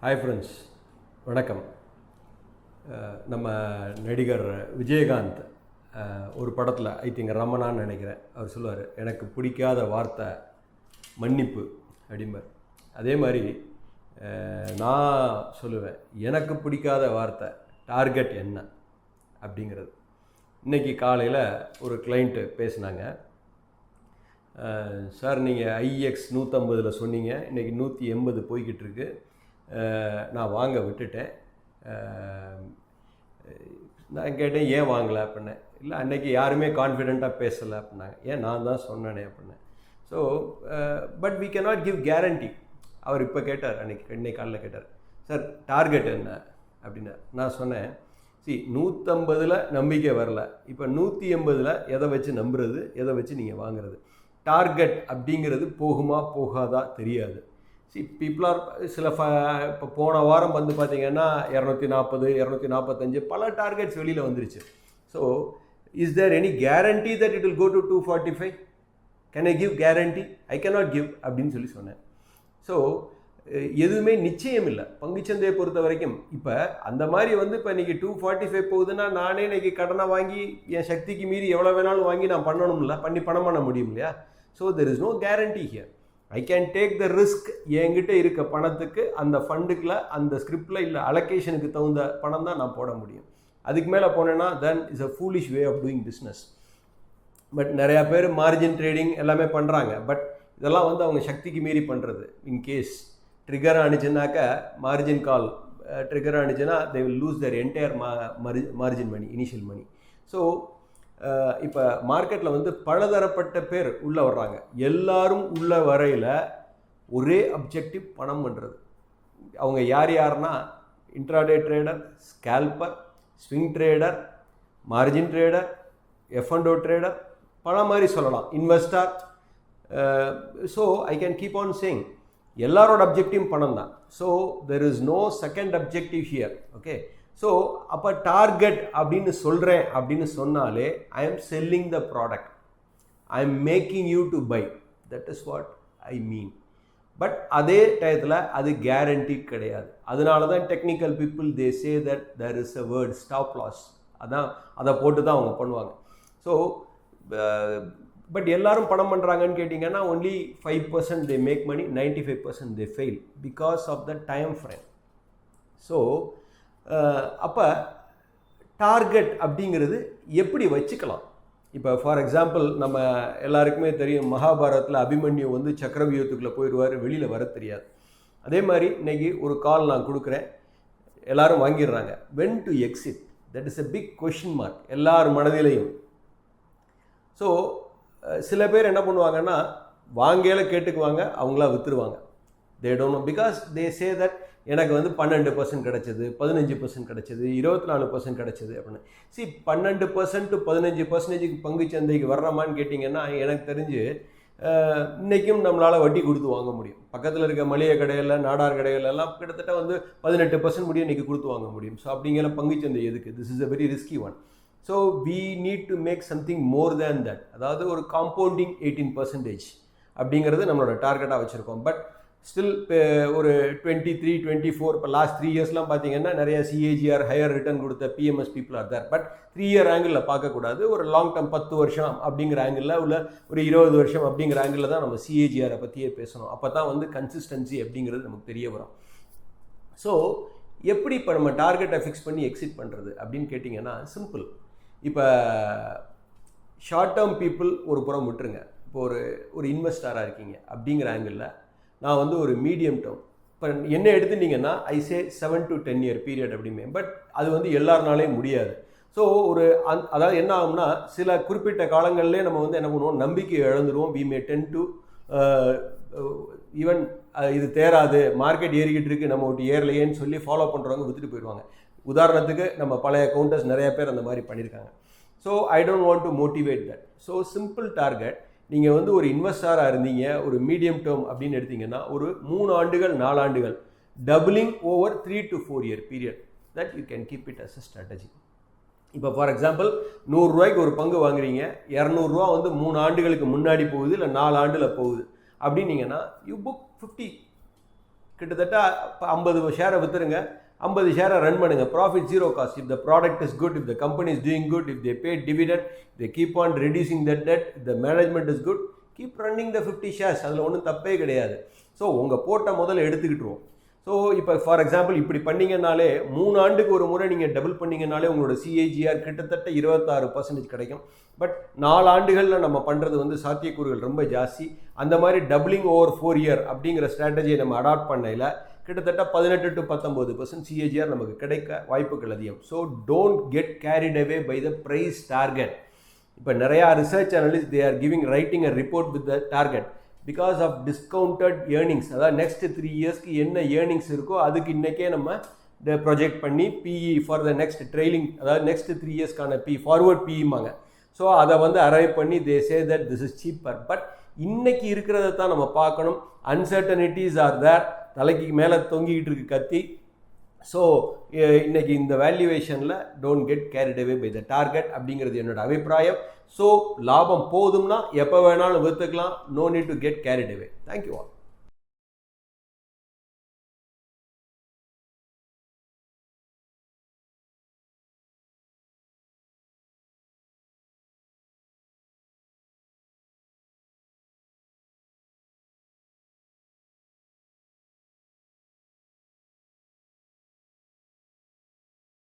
Hi friends, வணக்கம். நம்ம நடிகர் விஜயகாந்த் ஒரு படத்தில் ஐ திங்க் ரமணான்னு நினைக்கிறேன், அவர் சொல்லுவார், எனக்கு பிடிக்காத வார்த்தை மன்னிப்பு அப்படிம்பார். அதே மாதிரி நான் சொல்லுவேன், எனக்கு பிடிக்காத வார்த்தை டார்கெட் என்ன அப்படிங்கிறது. இன்றைக்கி காலையில் ஒரு கிளைண்ட்டு பேசினாங்க. சார், நீங்கள் ஐஎக்ஸ் 150 சொன்னீங்க, இன்றைக்கி 180 போய்கிட்டு இருக்கு, நான் வாங்க விட்டுட்டேன். நான் கேட்டேன், ஏன் வாங்கலை அப்படின்னேன். இல்லை, அன்றைக்கி யாருமே கான்ஃபிடெண்ட்டாக பேசலை அப்படின்னாங்க. ஏன், நான் தான் சொன்னேனே அப்படின்னேன். So but we cannot give guarantee. அவர் இப்போ கேட்டார், இன்னைக்கு காலையில் கேட்டார், சார் டார்கெட் என்ன அப்படின்னு. நான் சொன்னேன், 150 நம்பிக்கை வரல, இப்போ 180 எதை வச்சு நம்புறது, எதை வச்சு நீங்கள் வாங்குறது. டார்கெட் அப்படிங்கிறது போகுமா போகாதா தெரியாது. பீப்புள் ஆர் இப்போ போன வாரம் வந்து பார்த்தீங்கன்னா 240, 245 பல டார்கெட்ஸ் வெளியில் வந்துருச்சு. So is there any guarantee that it will go to 245? Can I give guarantee? I cannot give அப்படின்னு சொன்னேன். ஸோ எதுவுமே நிச்சயம் இல்லை பங்குச்சந்தையை பொறுத்த வரைக்கும். இப்போ அந்த மாதிரி வந்து இப்போ இன்றைக்கி 245 போகுதுன்னா, நானே இன்றைக்கி கடனை வாங்கி என் சக்திக்கு மீறி எவ்வளோ வேணாலும் வாங்கி நான் பண்ணணும்ல, பணம் பண்ண முடியும் இல்லையா? So there is no guarantee here. I can take the risk. என்கிட்ட இருக்க பணத்துக்கு அந்த ஃபண்டுக்குள்ள, அந்த ஸ்கிரிப்டில் இல்லை அலோகேஷனுக்கு தகுந்த பணம் தான் நான் போட முடியும். அதுக்கு மேலே போனேன்னா then is a foolish way of doing business. But நிறையா பேர் மார்ஜின் ட்ரேடிங் எல்லாமே பண்ணுறாங்க. பட் இதெல்லாம் வந்து அவங்க சக்திக்கு மீறி பண்ணுறது. இன்கேஸ் ட்ரிகர் ஆனிச்சுன்னாக்க, மார்ஜின் கால் ட்ரிகர் ஆனிச்சுன்னா they will lose their entire margin money, initial money. So இப்போ மார்க்கெட்டில் வந்து பலதரப்பட்ட பேர் உள்ளே வர்றாங்க. எல்லாரும் உள்ள வரையில் ஒரே அப்ஜெக்டிவ் பணம் பண்ணுறது. அவங்க யார்னா intraday trader, scalper, swing trader, margin trader, F and O trader, பல மாதிரி சொல்லலாம், investor. So I can keep on saying, எல்லாரோட அப்ஜெக்டிவ் பணம் தான். So there is no second objective here. Okay, so அப்போ டார்கெட் அப்படின்னு சொல்கிறேன் அப்படின்னு சொன்னாலே I am selling the product, I am making you to buy. That is what I mean. But அதே டயத்தில் அது கேரண்டி கிடையாது. அதனால தான் technical people they say that there is a word stop loss. அதான் அதை போட்டு தான் அவங்க பண்ணுவாங்க. ஸோ பட் எல்லாரும் பணம் பண்ணுறாங்கன்னு கேட்டிங்கன்னா only 5% they make money, 95% they fail because of the time frame. So அப்போ டார்கெட் அப்படிங்கிறது எப்படி வச்சுக்கலாம்? இப்போ ஃபார் எக்ஸாம்பிள், நம்ம எல்லாருக்குமே தெரியும், மகாபாரதத்தில் அபிமன்யு வந்து சக்கரவியூகத்துக்குள்ளே போயிடுவார், வெளியில் வர தெரியாது. அதே மாதிரி இன்றைக்கி ஒரு கால் நான் கொடுக்குறேன், எல்லோரும் வாங்கிடுறாங்க. When to exit, that is a big question mark எல்லார் மனதிலையும். ஸோ சில பேர் என்ன பண்ணுவாங்கன்னா, வாங்கல கேட்டுக்குவாங்க, அவங்களா விற்றுருவாங்க. They don't know, because they say that எனக்கு வந்து 12% கிடச்சிது, 15% கிடச்சிது, 24% கிடச்சிது அப்படின்னு. 12% to 15% பங்கு சந்தைக்கு வர்றமான்னு கேட்டிங்கன்னா, எனக்கு தெரிஞ்சு இன்றைக்கும் நம்மளால் வட்டி கொடுத்து வாங்க முடியும். பக்கத்தில் இருக்க மளிகை கடையில், நாடார் கடைகள் எல்லாம் கிட்டத்தட்ட வந்து 18% முடியும் இன்றைக்கி கொடுத்து வாங்க முடியும். ஸோ அப்படிங்கிற பங்குச்சந்தை எதுக்கு? This is a very risky one. So we need to make something more than that. அதாவது ஒரு காம்பவுண்டிங் 18% அப்படிங்கிறது நம்மளோட டார்கெட்டாக வச்சுருக்கோம். பட் ஸ்டில் ஒரு 23, 24, இப்போ லாஸ்ட் 3 இயர்ஸ்லாம் பார்த்தீங்கன்னா நிறைய சிஏஜிஆர், ஹையர் ரிட்டர்ன் கொடுத்த PMS people are there. But 3 year ஆங்கிளில் பார்க்கக்கூடாது, ஒரு லாங் டேர்ம் 10 வருஷம் அப்படிங்கிற ஆங்கிளில் உள்ள, ஒரு 20 வருஷம் அப்படிங்கிற ஆங்கிளில் தான் நம்ம சிஏஜிஆரை பற்றியே பேசணும். அப்போ தான் வந்து கன்சிஸ்டன்சி அப்படிங்கிறது நமக்கு தெரிய வரும். ஸோ எப்படி இப்போ நம்ம டார்கெட்டை ஃபிக்ஸ் பண்ணி எக்ஸிட் பண்ணுறது அப்படின்னு கேட்டிங்கன்னா சிம்பிள். இப்போ ஷார்ட் டேர்ம் பீப்புள் ஒரு புறம் விட்டுருங்க. இப்போ ஒரு இன்வெஸ்டராக இருக்கீங்க அப்படிங்கிற ஆங்கிளில் நான் வந்து ஒரு மீடியம் டேர்ம், இப்போ என்ன எடுத்துட்டிங்கன்னா ஐ சே 7 to 10 year பீரியட் அப்படிமே. பட் அது வந்து எல்லாருனாலே முடியாது. ஸோ அதாவது என்ன ஆகும்னா, சில குறிப்பிட்ட காலங்கள்லேயே நம்ம வந்து என்ன பண்ணுவோம், நம்பிக்கை இழந்துருவோம். We may tend to even இது தேராது, மார்க்கெட் ஏறிக்கிட்டு இருக்குது, நம்ம ஒட்டி ஏறலையேன்னு சொல்லி ஃபாலோ பண்ணுறவங்க விற்றுட்டு போயிடுவாங்க. உதாரணத்துக்கு நம்ம பழைய கவுண்டர்ஸ் நிறைய பேர் அந்த மாதிரி பண்ணியிருக்காங்க. So I don't want to motivate that. So simple target, நீங்கள் வந்து ஒரு இன்வெஸ்டராக இருந்தீங்க, ஒரு மீடியம் டேர்ம் அப்படின்னு எடுத்தீங்கன்னா ஒரு 3 ஆண்டுகள் 4 ஆண்டுகள், doubling over 3 to 4 year period, that you can keep it as a strategy. இப்போ ஃபார் எக்ஸாம்பிள் 100 ரூபாய்க்கு ஒரு பங்கு வாங்குறீங்க, 200 ரூபா வந்து 3 ஆண்டுகளுக்கு முன்னாடி போகுது, இல்லை 4 ஆண்டில் போகுது அப்படின்னீங்கன்னா யூ புக் 50. கிட்டத்தட்ட 50 ஷேரை விற்றுருங்க, 50 ஷேரை ரன் பண்ணுங்கள், profit zero cost. If the product is good, if the company is doing good, if they pay dividend, they keep on reducing that debt, the management is good, keep running the 50 shares. அதில் ஒன்றும் தப்பே கிடையாது. So உங்கள் போட்ட முதல்ல எடுத்துக்கிட்டுருவோம். So இப்போ for example இப்படி பண்ணிங்கனாலே 3 ஆண்டுக்கு ஒரு முறை நீங்கள் டபுள் பண்ணிங்கனாலே உங்களோட சிஏஜிஆர் கிட்டத்தட்ட 26% கிடைக்கும். பட் 4 ஆண்டுகளில் நம்ம பண்ணுறது வந்து சாத்தியக்கூறுகள் ரொம்ப ஜாஸ்தி. அந்த மாதிரி டபுளிங் ஓவர் 4 இயர் அப்படிங்கிற ஸ்ட்ராட்டஜியை நம்ம அடாப்ட் பண்ணையில் கிட்டத்தட்ட 18 to 19% சிஏஜிஆர் நமக்கு கிடைக்க வாய்ப்புகள் அதிகம். So don't get carried away by the price target. இப்போ நிறையா research analyst they are giving writing a report with the target because of discounted earnings. அதாவது நெக்ஸ்ட் 3 இயர்ஸ்க்கு என்ன ஏர்னிங்ஸ் இருக்கோ அதுக்கு இன்றைக்கே நம்ம ப்ரொஜெக்ட் பண்ணி PE for the next trailing, அதாவது நெக்ஸ்ட் 3 இயர்ஸ்க்கான ஃபார்வர்ட் பிஇமாங்க. ஸோ அதை வந்து அரைவ் பண்ணி they say that this is cheaper. But இன்னைக்கு இருக்கிறத தான் நம்ம பார்க்கணும். அன்சர்டனிட்டிஸ் ஆர் தேர், தலைக்கு மேலே தொங்கிக்கிட்டு இருக்கு கத்தி. ஸோ இன்னைக்கு இந்த வேல்யூவேஷனில் don't get carried away by the target அப்படிங்கிறது என்னோட அபிப்பிராயம். ஸோ லாபம் போதும்னா எப்போ வேணாலும் விற்றுக்கலாம். No need to get carried away. Thank you all.